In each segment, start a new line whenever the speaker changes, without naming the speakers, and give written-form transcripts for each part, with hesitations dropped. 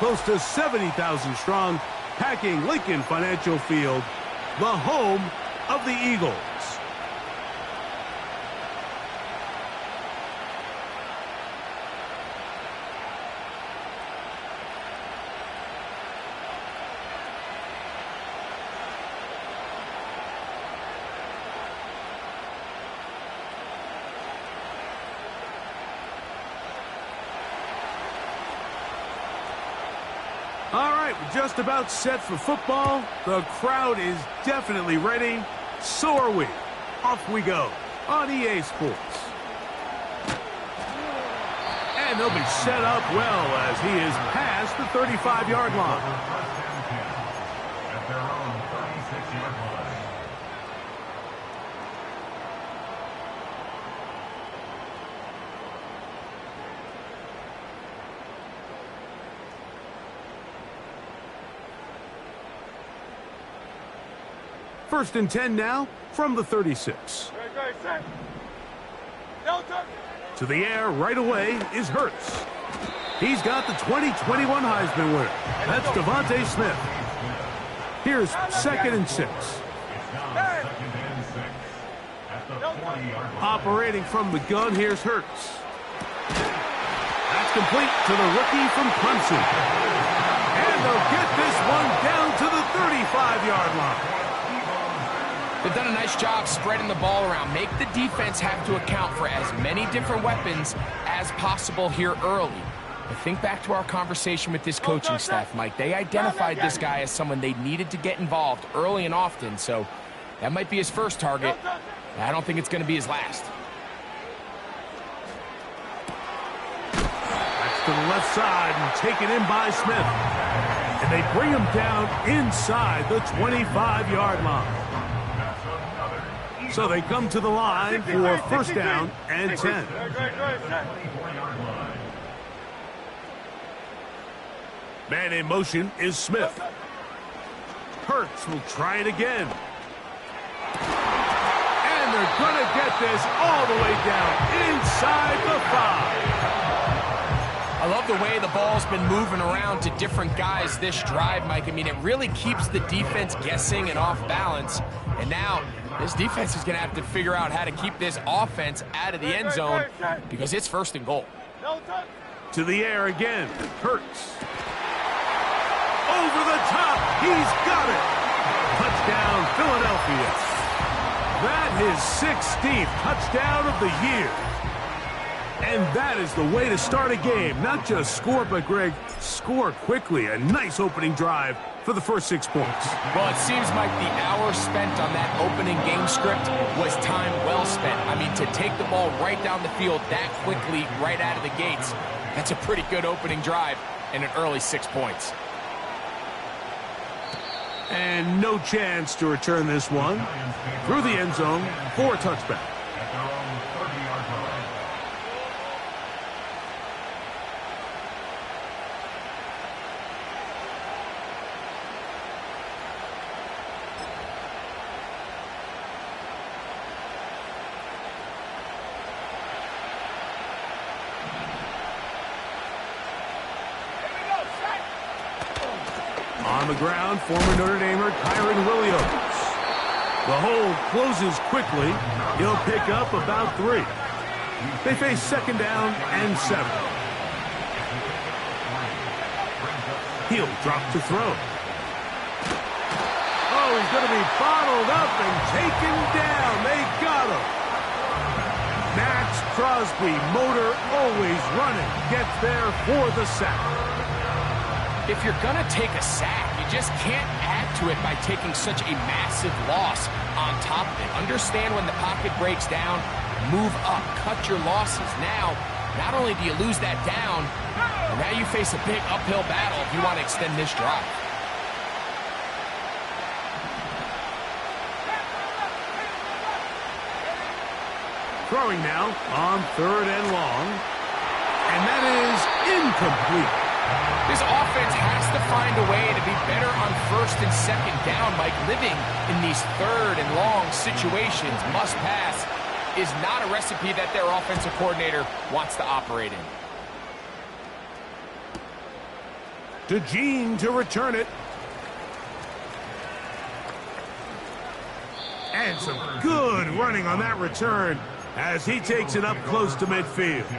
close to 70,000 strong, packing Lincoln Financial Field, the home of the Eagles. All right, we're just about set for football. The crowd is definitely ready. So are we. Off we go on EA Sports. And they'll be set up well as he is past the 35-yard line. At their own 36-yard line. First and 10 now from the 36. To the air right away is Hurts. He's got the 2021 Heisman winner. That's Devontae Smith. Here's 2nd and 6. Operating from the gun, here's Hurts. That's complete to the rookie from Clemson. And they'll get this one down to the 35-yard line.
They've done a nice job spreading the ball around. Make the defense have to account for as many different weapons as possible here early. I think back to our conversation with this coaching staff, Mike. They identified this guy as someone they needed to get involved early and often, so that might be his first target. I don't think it's going to be his last.
That's to the left side and taken in by Smith. And they bring him down inside the 25-yard line. So they come to the line for first down and 10. Man in motion is Smith. Hurts will try it again. And they're going to get this all the way down inside the 5.
I love the way the ball's been moving around to different guys this drive, Mike. I mean, it really keeps the defense guessing and off balance. And now this defense is going to have to figure out how to keep this offense out of the end zone because it's 1st and goal.
To the air again. Hurts. Over the top. He's got it. Touchdown, Philadelphia. That is 16th touchdown of the year. And that is the way to start a game. Not just score, but, Greg, score quickly. A nice opening drive for the first 6 points.
Well, it seems like the hour spent on that opening game script was time well spent. I mean, to take the ball right down the field that quickly, right out of the gates, that's a pretty good opening drive and an early 6 points.
And no chance to return this one through the end zone for a touchback. On the ground, former Notre Damer Kyron Williams. The hold closes quickly. He'll pick up about 3. They face 2nd down and 7. He'll drop to throw. Oh, he's going to be bottled up and taken down. They got him. Max Crosby, motor always running, gets there for the sack.
If you're going to take a sack, you just can't add to it by taking such a massive loss on top of it. Understand when the pocket breaks down, move up, cut your losses. Now, not only do you lose that down, but now you face a big uphill battle if you want to extend this drive.
Throwing now on 3rd and long. And that is incomplete.
This offense has to find a way to be better on 1st and 2nd down. Mike, living in these 3rd and long situations, must pass, is not a recipe that their offensive coordinator wants to operate in.
to Gene to return it. And some good running on that return as he takes it up close to midfield.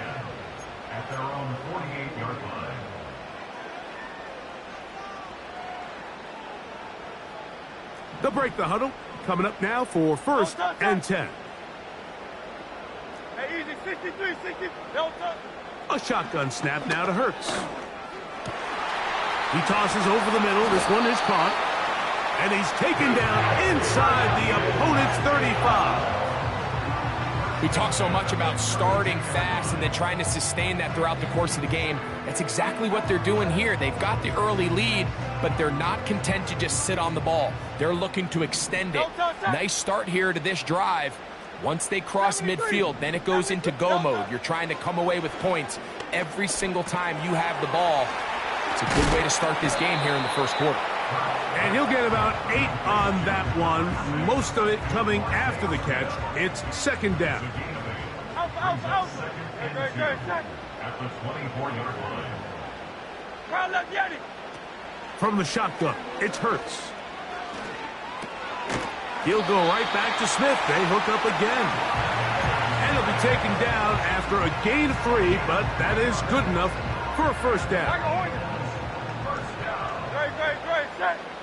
At their own 48-yard line.
They'll break the huddle. Coming up now for 1st and 10.
Hey, easy, 63, 60.
A shotgun snap now to Hurts. He tosses over the middle. This one is caught. And he's taken down inside the opponent's 35.
We talk so much about starting fast and then trying to sustain that throughout the course of the game. That's exactly what they're doing here. They've got the early lead, but they're not content to just sit on the ball. They're looking to extend it. Nice start here to this drive. Once they cross midfield, then it goes into go mode. You're trying to come away with points every single time you have the ball. It's a good way to start this game here in the first quarter.
And he'll get about 8 on that one, most of it coming after the catch. It's 2nd down.
Out.
At the 24-yard line.
Crowd left Yeti.
From the shotgun, it's Hurts. He'll go right back to Smith. They hook up again. And he'll be taken down after a gain of 3, but that is good enough for a 1st down.
Great.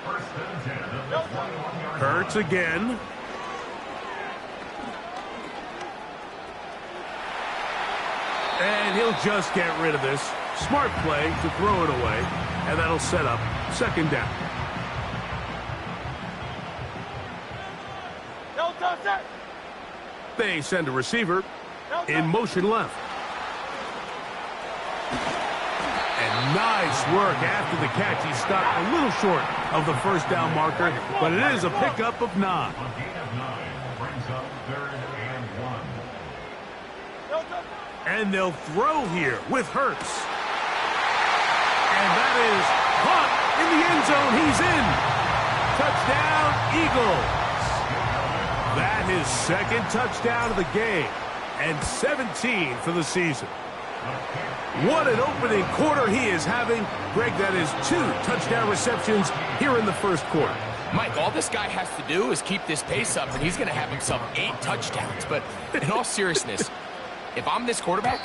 First and 10 of the 21-yard line.
Hurts again. And he'll just get rid of this. Smart play to throw it away. And that'll set up 2nd down. They send a receiver in motion left. And nice work after the catch. He stopped a little short of the 1st down marker, but it is a pickup of 9.
A gain of 9 brings up 3rd and 1.
And they'll throw here with Hurts. And that is caught in the end zone. He's in. Touchdown, Eagles. That is 2nd touchdown of the game and 17 for the season. What an opening quarter he is having. Greg, that is 2 touchdown receptions here in the first quarter.
Mike, all this guy has to do is keep this pace up, and he's going to have himself 8 touchdowns. But in all seriousness, if I'm this quarterback,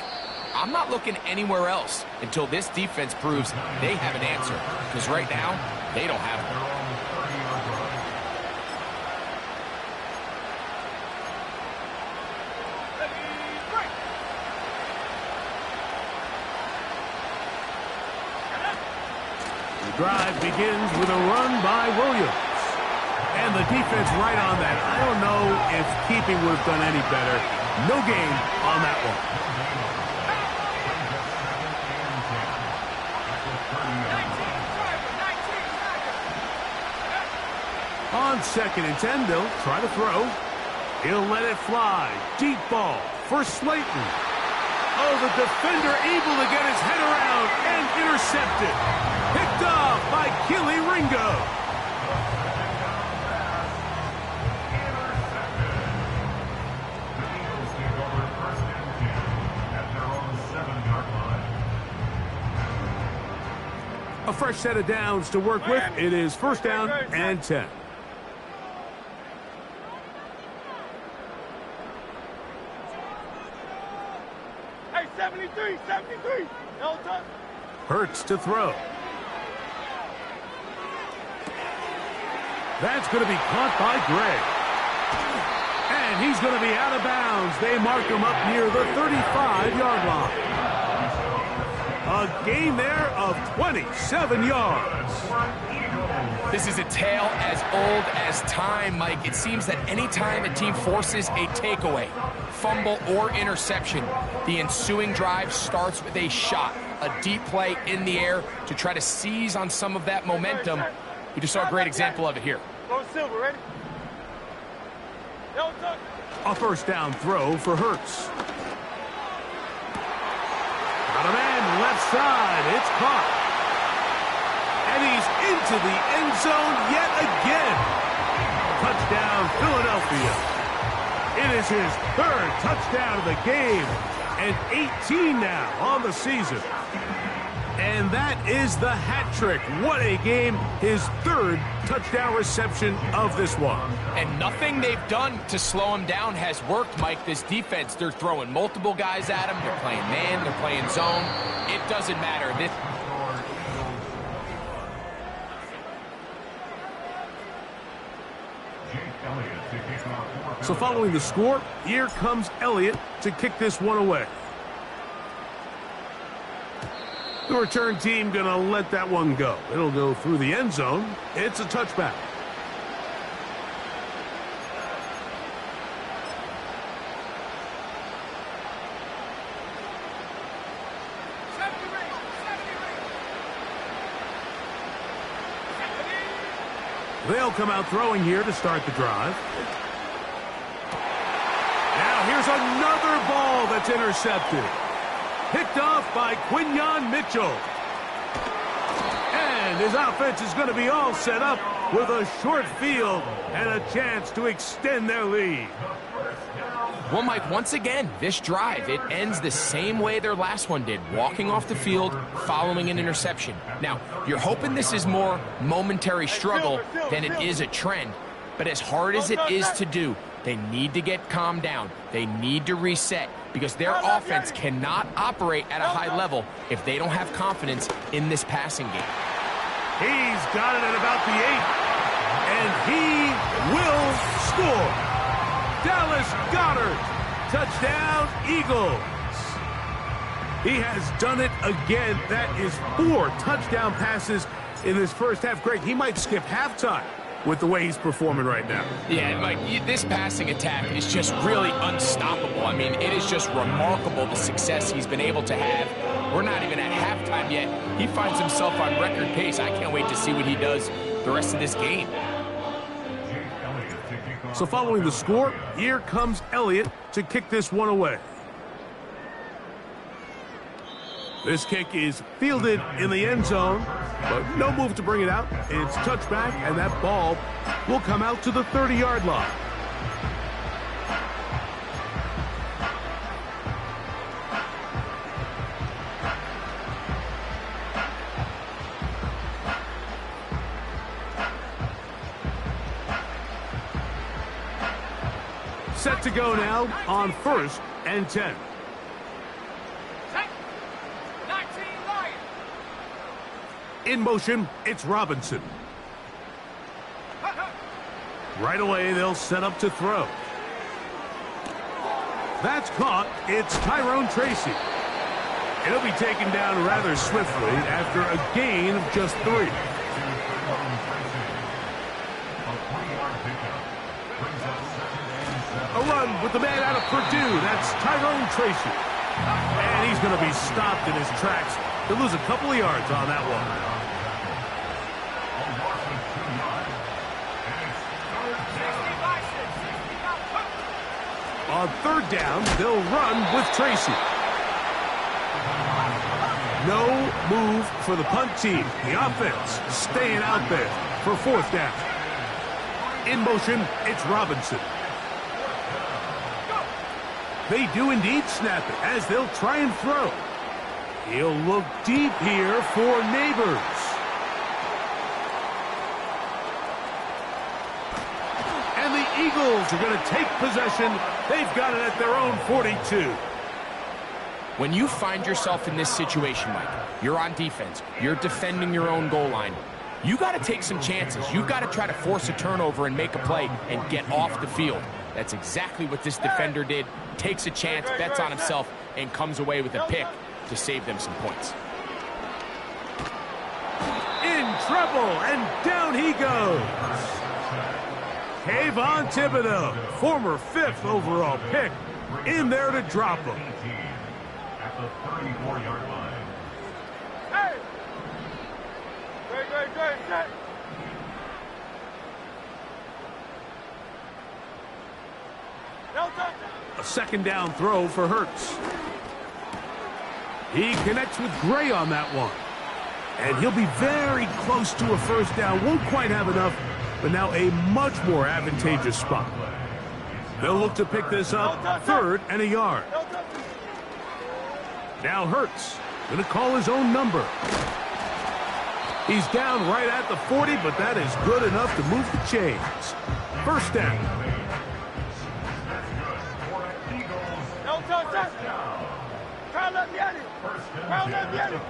I'm not looking anywhere else until this defense proves they have an answer. Because right now, they don't have one.
Drive begins with a run by Williams. And the defense right on that. I don't know if keeping would have done any better. No gain on that one. On 2nd and 10, they'll try to throw. He'll let it fly. Deep ball for Slayton. Oh, the defender able to get his head around and intercepted. Picked off by Keely Ringo. A fresh set of downs to work with. It is 1st down and 10.
Hey, 73. No touch.
Hurts to throw. That's going to be caught by Gray. And he's going to be out of bounds. They mark him up near the 35-yard line. A gain there of 27 yards.
This is a tale as old as time, Mike. It seems that any time a team forces a takeaway, fumble, or interception, the ensuing drive starts with a shot, a deep play in the air to try to seize on some of that momentum. We just saw a great example of it here.
Go Silver, ready? No touch.
A 1st down throw for Hurts. Got a man left side. It's caught. And he's into the end zone yet again. Touchdown, Philadelphia. It is his 3rd touchdown of the game and 18 now on the season. And that is the hat trick. What a game. His third touchdown reception of this one.
And nothing they've done to slow him down has worked, Mike. This defense, they're throwing multiple guys at him. They're playing man, they're playing zone. It doesn't matter.
So following the score, here comes Elliott to kick this one away. The return team going to let that one go. It'll go through the end zone. It's a touchback. They'll come out throwing here to start the drive. Now here's another ball that's intercepted. Picked off by Quinyon Mitchell. And his offense is going to be all set up with a short field and a chance to extend their lead.
Well, Mike, once again, this drive, it ends the same way their last one did, walking off the field, following an interception. Now, you're hoping this is more momentary struggle than it is a trend, but as hard as it is to do, they need to get calmed down. They need to reset because their offense cannot operate at a high level if they don't have confidence in this passing game.
He's got it at about the 8, and he will score. Dallas Goedert, touchdown Eagles. He has done it again. That is 4 touchdown passes in this first half. Greg, he might skip halftime with the way he's performing right now.
Yeah, Mike, this passing attack is just really unstoppable. I mean, it is just remarkable the success he's been able to have. We're not even at halftime yet. He finds himself on record pace. I can't wait to see what he does the rest of this game.
So following the score, here comes Elliott to kick this one away. This kick is fielded in the end zone, but no move to bring it out. It's touchback, and that ball will come out to the 30-yard line. Set to go now on 1st and 10. In motion, it's Robinson. Right away, they'll set up to throw. That's caught. It's Tyrone Tracy. It'll be taken down rather swiftly after a gain of just 3. A run with the man out of Purdue. That's Tyrone Tracy. And he's going to be stopped in his tracks. He'll lose a couple of yards on that one. On 3rd down, they'll run with Tracy. No move for the punt team. The offense staying out there for 4th down. In motion, it's Robinson. They do indeed snap it as they'll try and throw. He'll look deep here for Neighbors. And the Eagles are going to take possession. They've got it at their own 42.
When you find yourself in this situation, Mike, you're on defense, you're defending your own goal line, you got to take some chances. You got to try to force a turnover and make a play and get off the field. That's exactly what this defender did. Takes a chance, bets on himself, and comes away with a pick to save them some points.
In trouble, and down he goes. Kayvon Thibodeau, former 5th overall pick, in there to drop him.
At the 34-yard line.
Hey! Great, set. No touchdown.
A 2nd down throw for Hurts. He connects with Gray on that one. And he'll be very close to a 1st down. Won't quite have enough, but now a much more advantageous spot. They'll look to pick this up 3rd and a yard. Now Hurts Gonna call his own number. He's down right at the 40, but that is good enough to move the chains. First down.
No touch. Crowd left the edit. Crowd left the edit.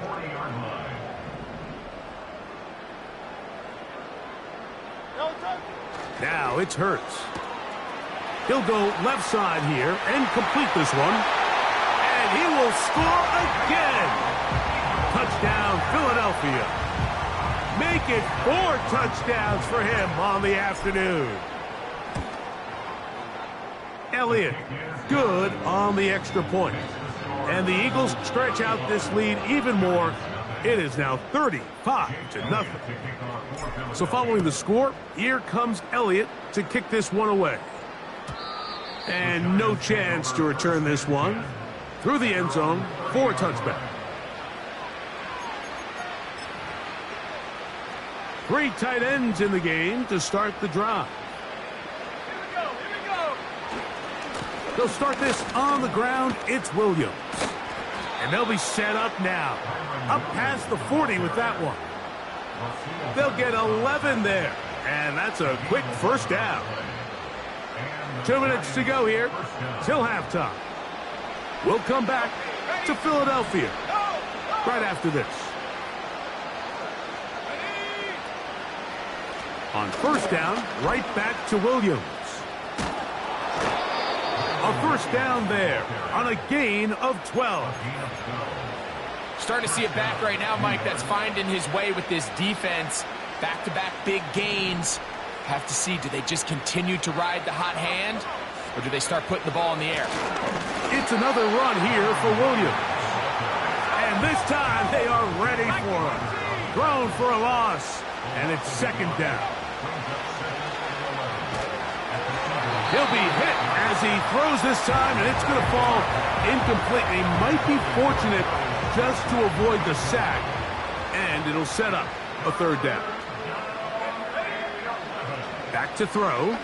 No touch.
Now it's Hurts. He'll go left side here and complete this one. And he will score again. Touchdown, Philadelphia. Make it 4 touchdowns for him on the afternoon. Elliott, good on the extra point. And the Eagles stretch out this lead even more. It is now 35-0. So following the score, here comes Elliott to kick this one away. And no chance to return this one. Through the end zone for a touchback. 3 tight ends in the game to start the drive.
Here we go.
They'll start this on the ground. It's Williams. And they'll be set up now. Up past the 40 with that one. They'll get 11 there. And that's a quick first down. 2 minutes to go here till halftime. We'll come back to Philadelphia right after this. On first down, right back to Williams. A first down there on a gain of 12.
Starting to see it back right now, Mike, that's finding his way with this defense. Back-to-back big gains. Have to see, do they just continue to ride the hot hand, or do they start putting the ball in the air?
It's another run here for Williams. And this time they are ready for him. Thrown for a loss, and it's second down. He'll be hit as he throws this time, and it's going to fall incomplete. He might be fortunate just to avoid the sack, and it'll set up a third down. Back to throw.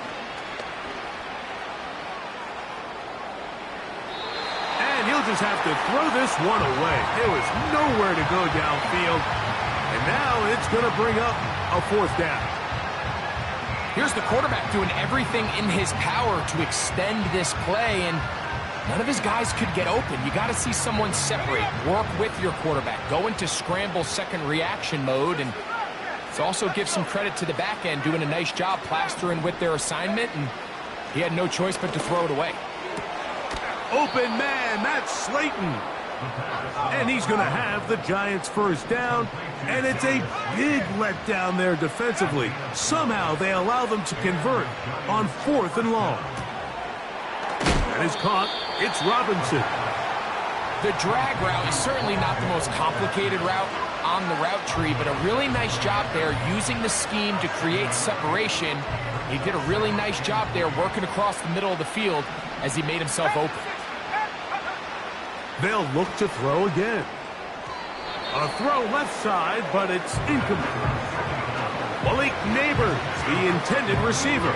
And he'll just have to throw this one away. There was nowhere to go downfield, and now it's going to bring up a fourth down.
Here's the quarterback doing everything in his power to extend this play, and none of his guys could get open. You got to see someone separate, work with your quarterback, go into scramble second reaction mode, and it also gives some credit to the back end doing a nice job plastering with their assignment, and he had no choice but to throw it away.
Open man, that's Slayton. And he's going to have the Giants' first down, and it's a big letdown there defensively. Somehow they allow them to convert on 4th and long. That is caught. It's Robinson.
The drag route is certainly not the most complicated route on the route tree, but a really nice job there using the scheme to create separation. He did a really nice job there working across the middle of the field as he made himself open.
They'll look to throw again. A throw left side, but it's incomplete. Malik Neighbors, the intended receiver.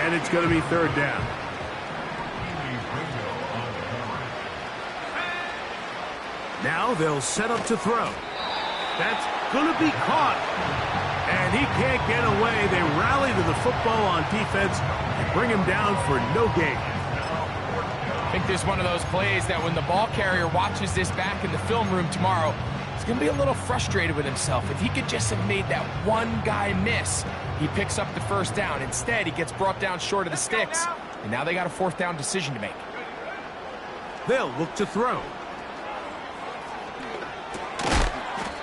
And it's going to be third down. Now they'll set up to throw. That's going to be caught. And he can't get away. They rally to the football on defense and bring him down for no gain.
I think this is one of those plays that when the ball carrier watches this back in the film room tomorrow, he's going to be a little frustrated with himself. If he could just have made that one guy miss, he picks up the first down. Instead, he gets brought down short of the sticks, and now they got a 4th down decision to make.
They'll look to throw.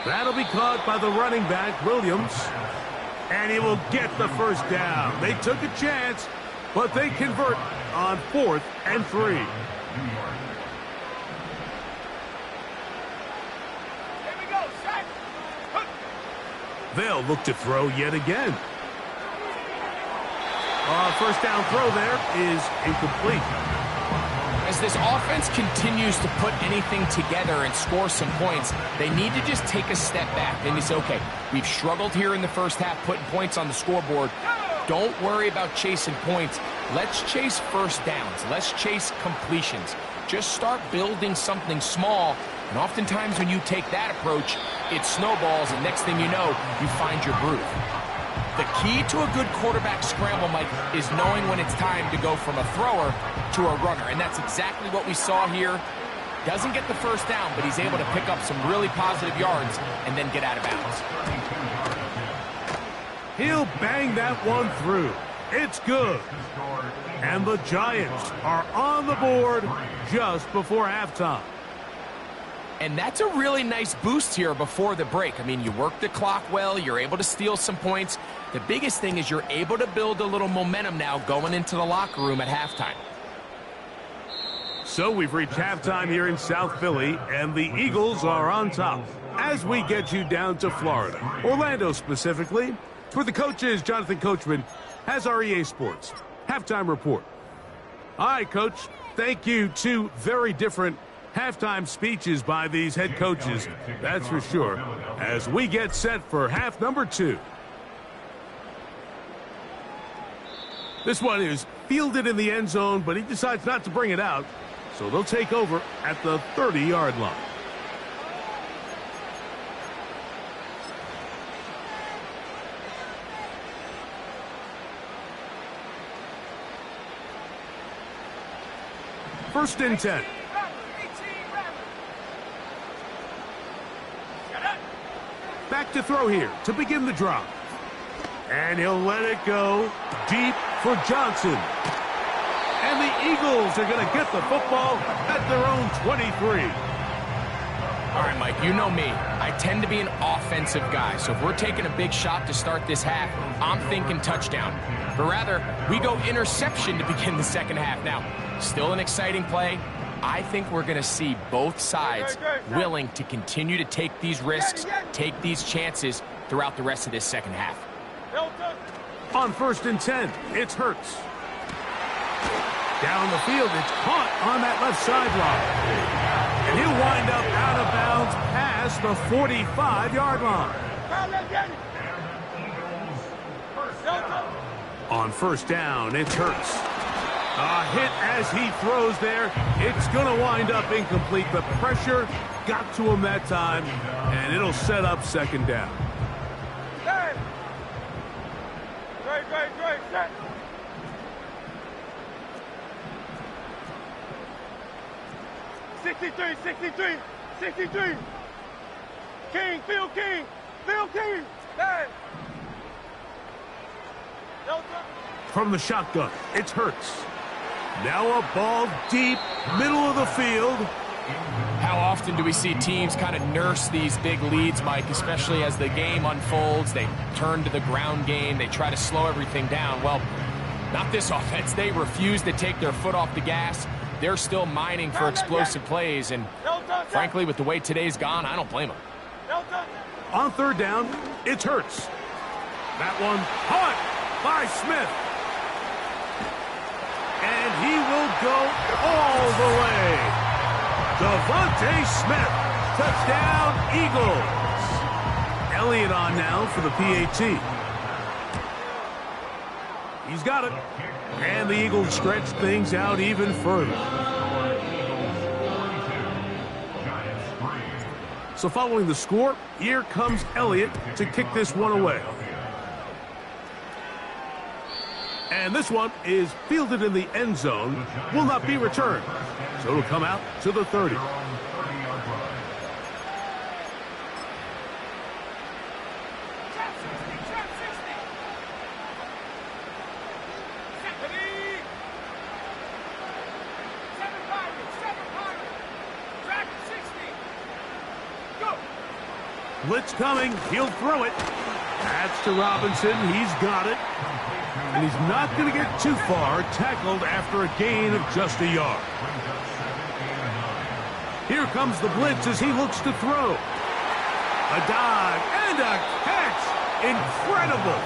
That'll be caught by the running back, Williams. And he will get the first down. They took a chance, but they convert on 4th and 3.
Here we go, sack.
They'll look to throw yet again. First down throw there is incomplete.
As this offense continues to put anything together and score some points, they need to just take a step back. And it's okay. We've struggled here in the first half putting points on the scoreboard. Don't worry about chasing points. Let's chase first downs. Let's chase completions. Just start building something small, and oftentimes when you take that approach, it snowballs, and next thing you know, you find your groove. The key to a good quarterback scramble, Mike, is knowing when it's time to go from a thrower to a runner, and that's exactly what we saw here. Doesn't get the first down, but he's able to pick up some really positive yards and then get out of bounds.
He'll bang that one through. It's good. And the Giants are on the board just before halftime.
And that's a really nice boost here before the break. I mean, you work the clock well. You're able to steal some points. The biggest thing is you're able to build a little momentum now going into the locker room at halftime.
So we've reached halftime here in South Philly, and the Eagles are on top. As we get you down to Florida, Orlando specifically, for the coaches, Jonathan Coachman has our EA Sports halftime report. All right, Coach, thank you. Two very different halftime speeches by these head coaches, that's for sure, as we get set for half number 2. This one is fielded in the end zone, but he decides not to bring it out, so they'll take over at the 30-yard line. First and 10. Back to throw here to begin the drive. And he'll let it go deep for Johnson. And the Eagles are going to get the football at their own 23.
All right, Mike, you know me. I tend to be an offensive guy, so if we're taking a big shot to start this half, I'm thinking touchdown. But rather, we go interception to begin the second half. Now, still an exciting play. I think we're going to see both sides willing to continue to take these risks, take these chances throughout the rest of this second half.
On first and 10, it's Hurts. Down the field, it's caught on that left sideline. And he'll wind up out of bounds past the 45-yard line. On first down, it's Hurts. A hit as he throws there. It's going to wind up incomplete. The pressure got to him that time, and it'll set up second down.
Great. 63. King, Phil King. Hey.
From the shotgun, it's Hurts. Now a ball deep, middle of the field.
How often do we see teams kind of nurse these big leads, Mike, especially as the game unfolds? They turn to the ground game. They try to slow everything down. Well, not this offense. They refuse to take their foot off the gas. They're still mining for explosive plays, and frankly, with the way today's gone, I don't blame them.
On third down, it's Hurts. That one caught by Smith. And he will go all the way. Devontae Smith, touchdown, Eagles. Elliott on now for the PAT. He's got it. And the Eagles stretch things out even further. So following the score, here comes Elliott to kick this one away. And this one is fielded in the end zone, will not be returned. So it'll come out to the 30. Blitz coming. He'll throw it. That's to Robinson. He's got it. And he's not going to get too far. Tackled after a gain of just a yard. Here comes the blitz as he looks to throw. A dive and a catch. Incredible.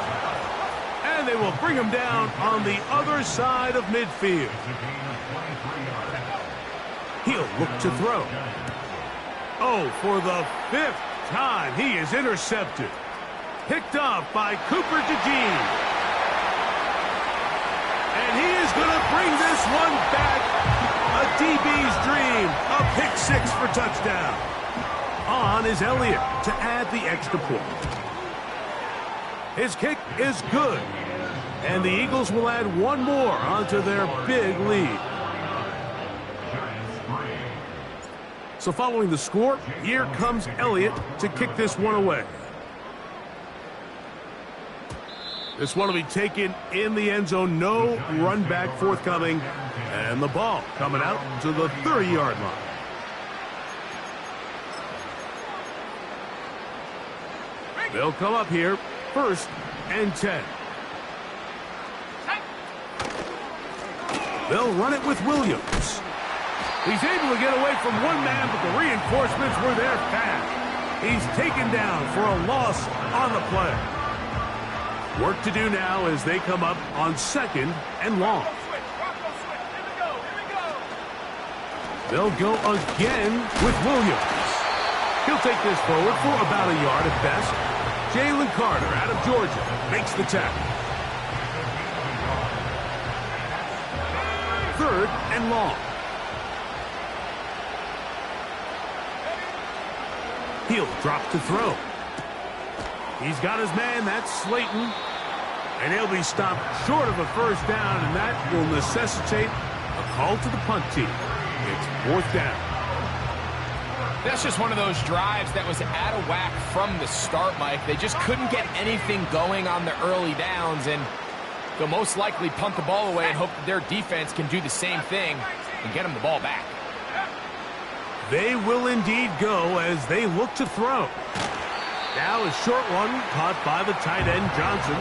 And they will bring him down on the other side of midfield. He'll look to throw. Oh, for the 5th time, he is intercepted. Picked off by Cooper DeJean. And he is going to bring this one back. A DB's dream. A pick six for touchdown. On is Elliott to add the extra point. His kick is good. And the Eagles will add one more onto their big lead. So following the score, here comes Elliott to kick this one away. This one will be taken in the end zone. No run back forthcoming. And the ball coming out to the 30-yard line. They'll come up here, 1st and 10. They'll run it with Williams. He's able to get away from one man, but the reinforcements were there fast. He's taken down for a loss on the play. Work to do now as they come up on 2nd and long. They'll go again with Williams. He'll take this forward for about a yard at best. Jalen Carter out of Georgia makes the tackle. 3rd and long. He'll drop to throw. He's got his man, that's Slayton. And he'll be stopped short of a first down, and that will necessitate a call to the punt team. It's 4th down.
That's just one of those drives that was out of whack from the start, Mike. They just couldn't get anything going on the early downs, and they'll most likely punt the ball away and hope that their defense can do the same thing and get them the ball back.
They will indeed go as they look to throw. Now a short one caught by the tight end, Johnson.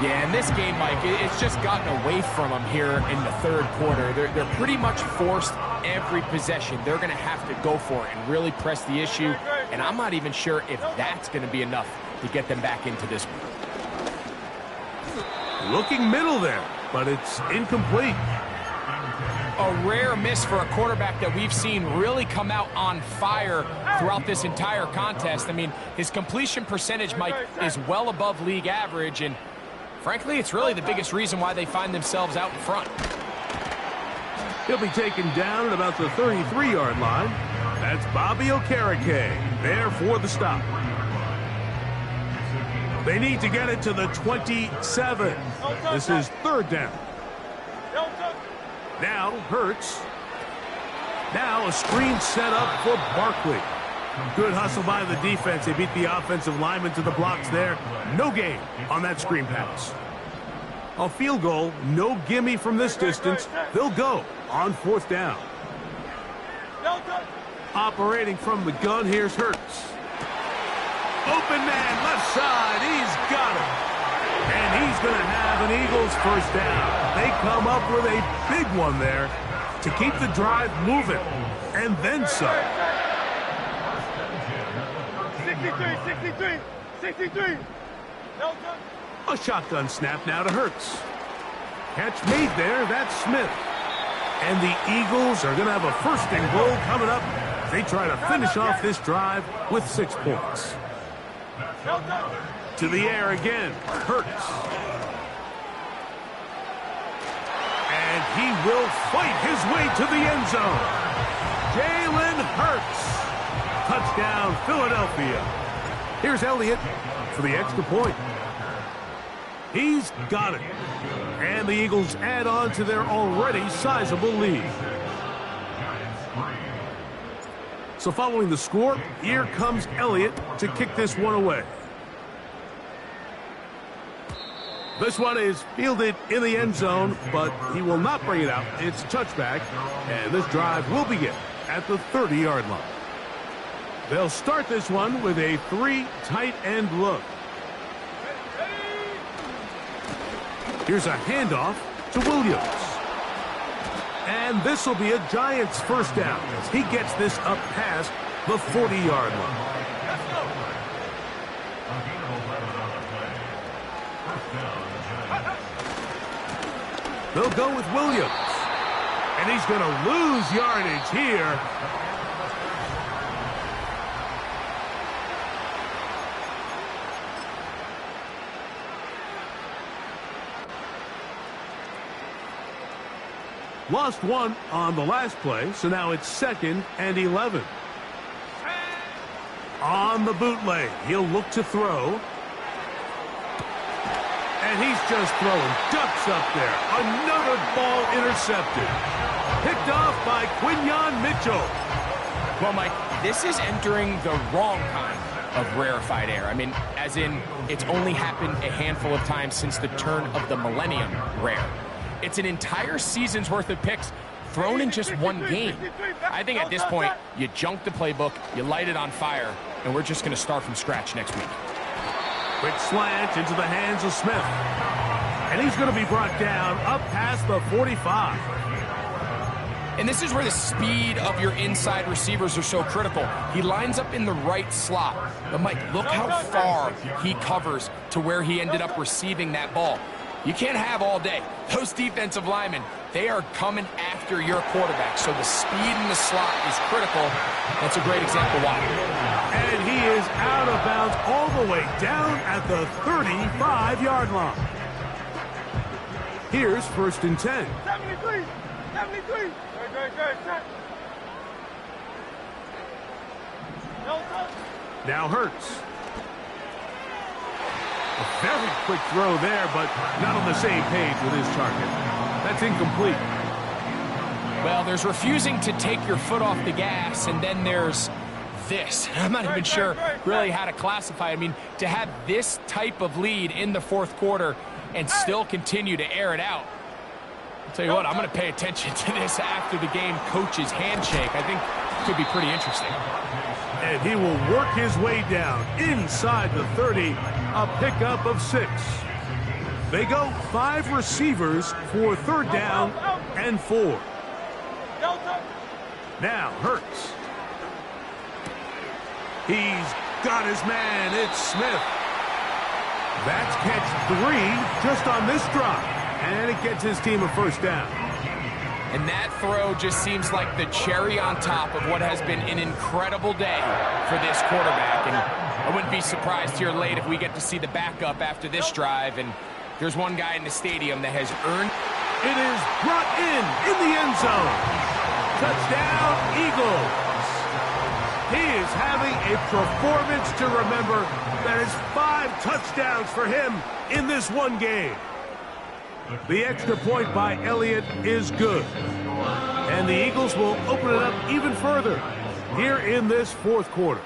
Yeah, in this game, Mike, it's just gotten away from them here in the 3rd quarter. They're pretty much forced every possession. They're going to have to go for it and really press the issue, and I'm not even sure if that's going to be enough to get them back into this one.
Looking middle there, but it's incomplete.
A rare miss for a quarterback that we've seen really come out on fire throughout this entire contest. I mean, his completion percentage, Mike, is well above league average, and frankly, it's really the biggest reason why they find themselves out in front.
He'll be taken down at about the 33-yard line. That's Bobby Okereke there for the stop. They need to get it to the 27. This is 3rd down. Now Hurts. Now a screen set up for Barkley. Good hustle by the defense. They beat the offensive lineman to the blocks there. No gain on that screen pass. A field goal, no gimme from this distance. They'll go on 4th down. Operating from the gun, here's Hurts. Open man, left side, he's got it. And he's going to have an Eagles first down. They come up with a big one there to keep the drive moving. And then some.
63.
A shotgun snap now to Hurts. Catch made there, that's Smith. And the Eagles are going to have a 1st and goal coming up. They try to finish off this drive with 6 points. To the air again, Hurts. And he will fight his way to the end zone. Jalen Hurts. Touchdown, Philadelphia. Here's Elliott for the extra point. He's got it. And the Eagles add on to their already sizable lead. So following the score, here comes Elliott to kick this one away. This one is fielded in the end zone, but he will not bring it out. It's a touchback, and this drive will begin at the 30-yard line. They'll start this one with a 3 tight end look. Here's a handoff to Williams. And this will be a Giants first down as he gets this up past the 40-yard line. They'll go with Williams. And he's going to lose yardage here. Lost one on the last play, so now it's 2nd and 11. On the bootleg, he'll look to throw. And he's just throwing ducks up there. Another ball intercepted. Picked off by Quinyon Mitchell.
Well, Mike, this is entering the wrong kind of rarefied air. I mean, as in, it's only happened a handful of times since the turn of the millennium rare. It's an entire season's worth of picks thrown in just one game. I think at this point, you junk the playbook, you light it on fire, and we're just going to start from scratch next week.
Quick slant into the hands of Smith. And he's going to be brought down up past the 45.
And this is where the speed of your inside receivers are so critical. He lines up in the right slot. But, Mike, look how far he covers to where he ended up receiving that ball. You can't have all day. Those defensive linemen, they are coming after your quarterback. So the speed in the slot is critical. That's a great example why.
And he is out of bounds all the way down at the 35-yard line. Here's 1st and 10.
73. 73. Good.
Now Hurts. A very quick throw there, but not on the same page with his target. That's incomplete.
Well, there's refusing to take your foot off the gas, and then there's this. I'm not even sure really how to classify it. I mean, to have this type of lead in the 4th quarter and still continue to air it out. I'll tell you what, I'm going to pay attention to this after the game coach's handshake. I think it could be pretty interesting.
And he will work his way down inside the 30, a pickup of 6. They go 5 receivers for 3rd down and 4. Now Hurts. He's got his man. It's Smith. That's catch 3 just on this drive. And it gets his team a 1st down.
And that throw just seems like the cherry on top of what has been an incredible day for this quarterback. And I wouldn't be surprised here late if we get to see the backup after this drive. And there's one guy in the stadium that has earned.
It is brought in the end zone. Touchdown, Eagles. He is having a performance to remember. That is 5 touchdowns for him in this one game. The extra point by Elliott is good. And the Eagles will open it up even further here in this 4th quarter.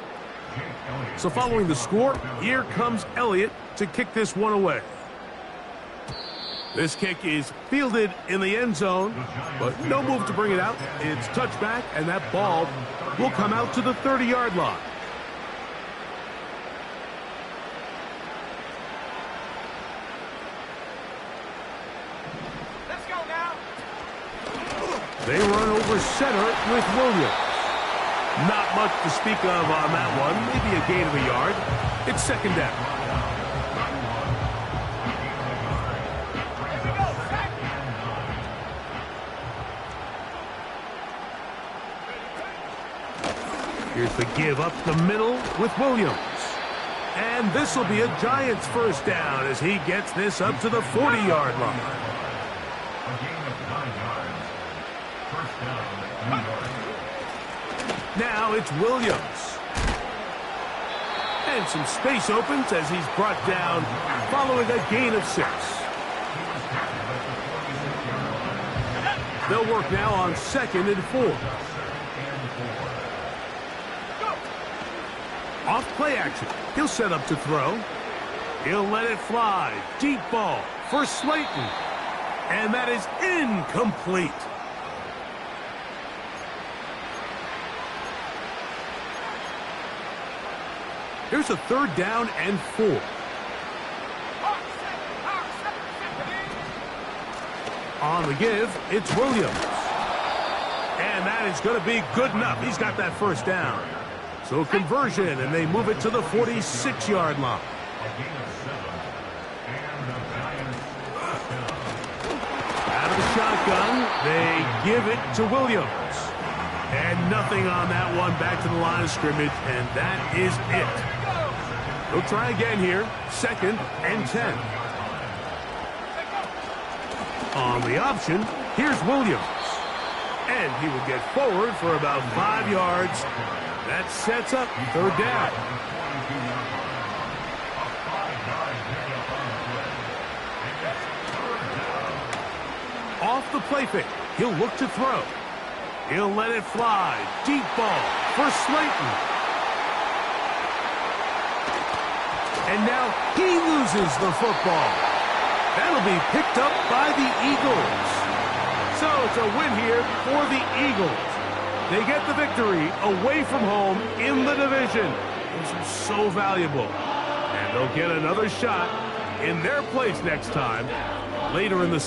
So following the score, here comes Elliott to kick this one away. This kick is fielded in the end zone, but no move to bring it out. It's touchback, and that ball will come out to the 30-yard line. They run over center with Williams. Not much to speak of on that one. Maybe a gain of a yard. It's 2nd down. Here's the give up the middle with Williams. And this will be a Giants 1st down as he gets this up to the 40-yard line. Now it's Williams. And some space opens as he's brought down following a gain of 6. They'll work now on 2nd and 4. Off play action. He'll set up to throw. He'll let it fly. Deep ball for Slayton. And that is incomplete. Here's a 3rd down and 4. On the give, it's Williams. And that is going to be good enough. He's got that 1st down. So conversion, and they move it to the 46-yard line. Out of the shotgun, they give it to Williams. And nothing on that one, back to the line of scrimmage, and that is it. They'll try again here, 2nd and 10. On the option, here's Williams. And he will get forward for about 5 yards. That sets up third down. Off the play fake, he'll look to throw. He'll let it fly. Deep ball for Slayton. And now he loses the football. That'll be picked up by the Eagles. So it's a win here for the Eagles. They get the victory away from home in the division. Those are so valuable. And they'll get another shot in their place next time later in the season.